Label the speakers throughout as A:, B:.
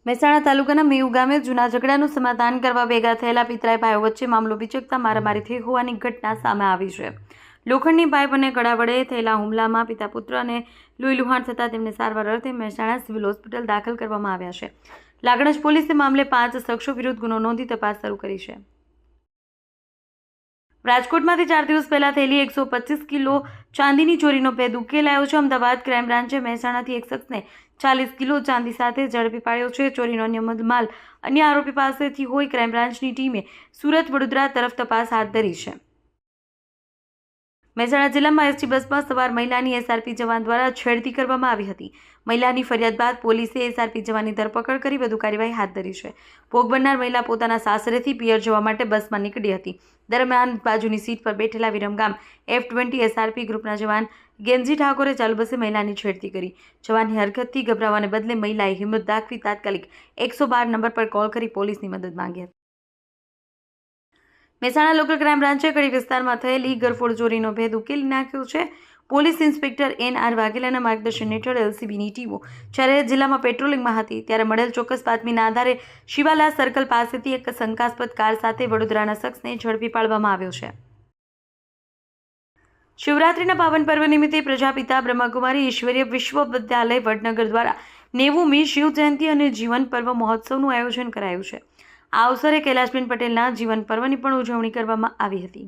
A: મહેસાણા તાલુકાના મેયુ ગામે જૂના ઝઘડાનું સમાધાન કરવા ભેગા થયેલા પિતરાઈ ભાઈઓ વચ્ચે મામલો વિચકતા મારામારી થઈ હોવાની ઘટના સામે આવી છે. લોખંડની પાઇપ અને કડા વડે થયેલા હુમલામાં પિતા પુત્ર અને લોહીલુહાણ થતાં તેમને સારવાર અર્થે મહેસાણા સિવિલ હોસ્પિટલ દાખલ કરવામાં આવ્યા છે. લાગણજ પોલીસે મામલે 5 શખ્સો વિરુદ્ધ ગુનો નોંધી તપાસ શરૂ કરી છે. રાજકોટમાંથી 4 દિવસ પહેલા થયેલી 125 કિલો ચાંદીની ચોરીનો ભેદ ઉકેલાયો છે. અમદાવાદ ક્રાઇમ બ્રાન્ચે મહેસાણાથી એક શખ્સને 40 કિલો ચાંદી સાથે ઝડપી પાડ્યો છે. ચોરીનો અન્ય મુદ્દામાલ અન્ય આરોપી પાસેથી હોય ક્રાઇમ બ્રાન્ચની ટીમે સુરત વડોદરા તરફ તપાસ હાથ ધરી છે. મહેસાણા જિલ્લામાં એસટી બસમાં સવાર મહિલાની એસઆરપી જવાન દ્વારા છેડતી કરવામાં આવી હતી. મહિલાની ફરિયાદ બાદ પોલીસે એસઆરપી જવાનની ધરપકડ કરી વધુ કાર્યવાહી હાથ ધરી છે. ભોગ બનનાર મહિલા પોતાના સાસરેથી પિયર જવા માટે બસમાં નીકળી હતી. દરમિયાન બાજુની સીટ પર બેઠેલા વિરમગામ F20 એસઆરપી ગ્રુપના જવાન ગેમજી ઠાકોરે ચાલુ બસે મહિલાની છેડતી કરી. જવાનની હરકતથી ગભરાવાને બદલે મહિલાએ હિંમત દાખવી તાત્કાલિક 112 નંબર પર કોલ કરી પોલીસની મદદ માંગી હતી. મહેસાણા લોકલ ક્રાઇમ બ્રાન્ચે કડી વિસ્તારમાં થયેલી ગરફોડ ચોરીનો ભેદ ઉકેલી નાખ્યો છે. પોલીસ ઇન્સ્પેક્ટર NR વાઘેલાના માર્ગદર્શન હેઠળ LCBની ટીમો જ્યારે જિલ્લામાં પેટ્રોલિંગમાં હતી ત્યારે મળેલ ચોક્કસ બાતમીના આધારે શિવાલા સર્કલ પાસેથી એક શંકાસ્પદ કાર સાથે વડોદરાના શખ્સને ઝડપી પાડવામાં આવ્યો છે. શિવરાત્રીના પાવન પર્વ નિમિત્તે પ્રજાપિતા બ્રહ્માકુમારી ઈશ્વરીય વિશ્વવિદ્યાલય વડનગર દ્વારા 90મી શિવ જયંતિ અને જીવન પર્વ મહોત્સવનું આયોજન કરાયું છે. આ અવસરે કૈલાશબેન પટેલના જીવન પર્વની પણ ઉજવણી કરવામાં આવી હતી.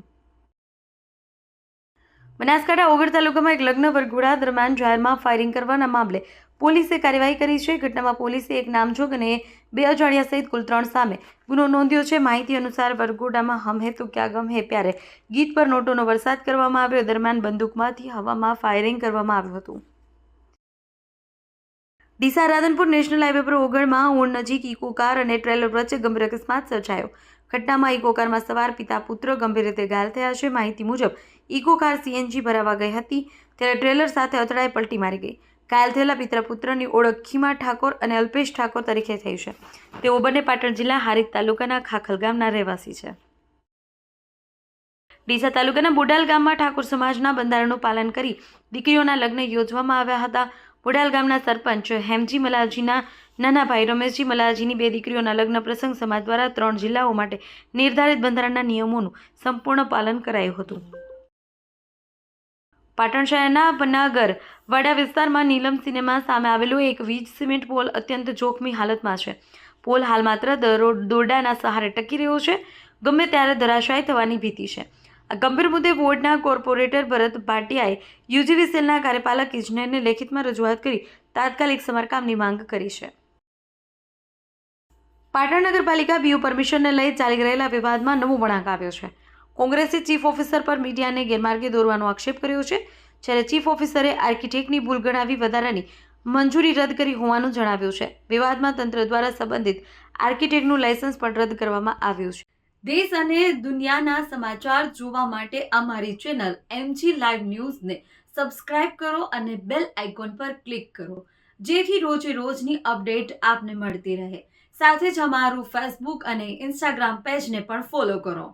A: બનાસકાંઠા ઓગળ તાલુકામાં એક લગ્ન વરઘોડા દરમિયાન જાહેરમાં ફાયરિંગ કરવાના મામલે પોલીસે કાર્યવાહી કરી છે. ઘટનામાં પોલીસે એક નામજોગ અને 2 અજાણ્યા સહિત કુલ 3 સામે ગુનો નોંધ્યો છે. માહિતી અનુસાર વરઘોડામાં હમ હે તો ક્યાં ગમ હે પ્યારે ગીત પર નોટોનો વરસાદ કરવામાં આવ્યો. દરમિયાન બંદૂકમાંથી હવામાં ફાયરિંગ કરવામાં આવ્યું હતું. ડીસા રાધનપુર નેશનલ હાઈવે પર ઓગળમાં ઓણ નજીક ઇકો કાર અને ટ્રેલર વચ્ચે ગંભીર અકસ્માત સર્જાયો. ઘટનામાં ઇકો કારમાં સવાર પિતા પુત્ર ગંભીર રીતે ઘાયલ થયા છે. માહિતી મુજબ ઇકો કાર CNG ભરાવા ગઈ હતી ત્યારે ટ્રેલર સાથે અથડાઈ પલટી મારી ગઈ. ઘાયલ થયેલા પિતા પુત્રની ઓળખ ખીમા ઠાકોર અને અલ્પેશ ઠાકોર તરીકે થઈ છે. તેઓ બંને પાટણ જિલ્લા હારીજ તાલુકાના ખાખલ ગામના રહેવાસી છે. ડીસા તાલુકાના બોડાલ ગામમાં ઠાકોર સમાજના બંધારણનું પાલન કરી દીકરીઓના લગ્ન યોજવામાં આવ્યા હતા. બોડાલ ગામના સરપંચ હેમજી મલાજીના નાના ભાઈ રમેશજી મલાજીની 2 દીકરીઓના લગ્ન પ્રસંગ સમાજ દ્વારા 3 જિલ્લાઓ માટે નિર્ધારિત બંધારણના નિયમોનું સંપૂર્ણ પાલન કરાયું હતું. પાટણ શહેરના પન્નાગર વાડા વિસ્તારમાં નીલમ સિનેમા સામે આવેલો એક વીજ સિમેન્ટ પોલ અત્યંત જોખમી હાલતમાં છે. પોલ હાલ માત્ર દોરડાના સહારે ટકી રહ્યો છે. ગમે ત્યારે ધરાશાયી થવાની ભીતિ છે. આ ગંભીર મુદ્દે વોર્ડના કોર્પોરેટર ભરત ભાટિયાએ UGVCLના કાર્યપાલક ઇજનેરને લેખિતમાં રજૂઆત કરી તાત્કાલિક સમારકામની માંગ કરી છે. પાટણ નગરપાલિકા BO પરમિશનને લઈ ચાલી રહેલા વિવાદમાં નવો વળાંક આવ્યો છે. કોંગ્રેસે ચીફ ઓફિસર પર મીડિયાને ગેરમાર્ગે દોરવાનો આક્ષેપ કર્યો છે. જ્યારે ચીફ ઓફિસરે આર્કિટેક્ટની ભૂલ ગણાવી વધારાની મંજૂરી રદ કરી હોવાનું જણાવ્યું છે. વિવાદમાં તંત્ર દ્વારા સંબંધિત આર્કિટેક્ટનું લાયસન્સ પણ રદ કરવામાં આવ્યું છે. દેશ અને દુનિયાના સમાચાર જોવા માટે અમારી ચેનલ MG લાઈવ ન્યૂઝને સબસ્ક્રાઇબ કરો અને બેલ આઇકોન પર ક્લિક કરો જેથી રોજે રોજની અપડેટ આપને મળતી રહે. સાથે જ અમારું Facebook અને Instagram પેજને પણ ફોલો કરો.